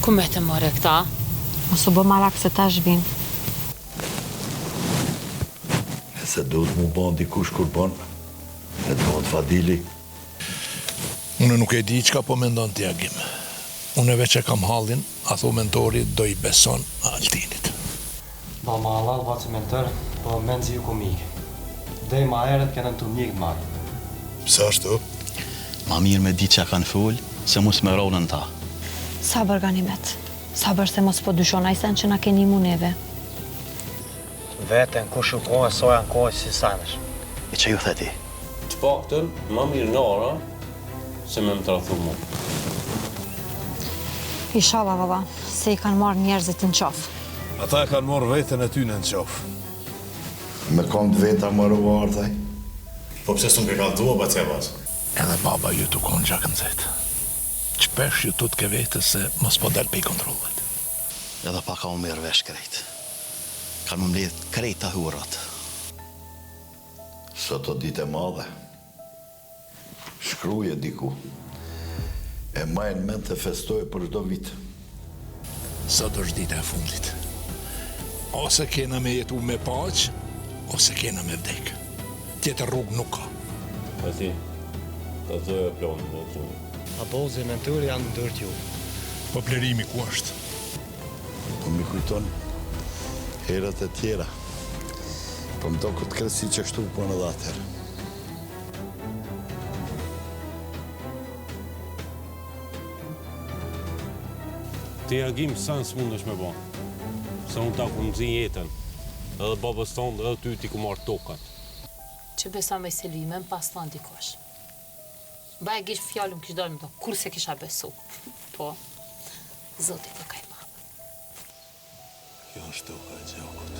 Ku me të more këta? Mos u bë marak se tash vin. Se duhet mu bon dikush kur bon, e duhet Fadili. Unë nuk e di çka po mendon ti Agim. Unë veç e kam hallin, a thu mentori do i beson Altinit. Da ma Allah vacë mentor, po menzi ju komik. Dhe ma herët kene të mjek marë. Pse ashtu? Ma mirë me di që kanë full, se mos me ronën ta. Sabër Ganimet. Sabër se mos po dyshon ai sen që na keni mu neve. Veten kush u kohë, soja në kohë si sanësh. E që ju the ti? Të paktën, ma mirë nara, se me më trathu mu. Inshallah valla, se i kanë marrë njerëzit në qafë. Ata e kanë marrë vetën e tyne në qafë. Me kom të veta më rëvartaj. Po pse s'un ke kaltua pa cjavas? Edhe baba ju të konë gjak në zetë. Qpesh ju të ke vetës se mos po del pej kontrollet. Edhe pa ka unë mirë vesh krejt. Kanë më mbledh krejt të hurat. Sot o ditë e madhe. Shkruje diku. E majnë mend të festoje për çdo vit. Sot është dita e fundit. Ose kena me jetu me paq, ose kena me vdek. Tjetër rrugë nuk ka. Pa ti, ta zoja plonë në të një. A bozi mentori janë ndër t'ju. Po plerimi ku është? Po mi kujton herët e tjera. Po më do këtë kresi që kështu po në dhe atëherë. Ti Agim sa në s'mundesh me ba. Se unë ta ku më zi jetën. Edhe babës tonë, edhe ty ti ku marrë tokat. Që besa me Selimen, pas të dikosh. Ba e gish fjallën kish dalë me to, kur se kisha besu. Po, Zoti të kaj babë. Kjo është toka e gjakut.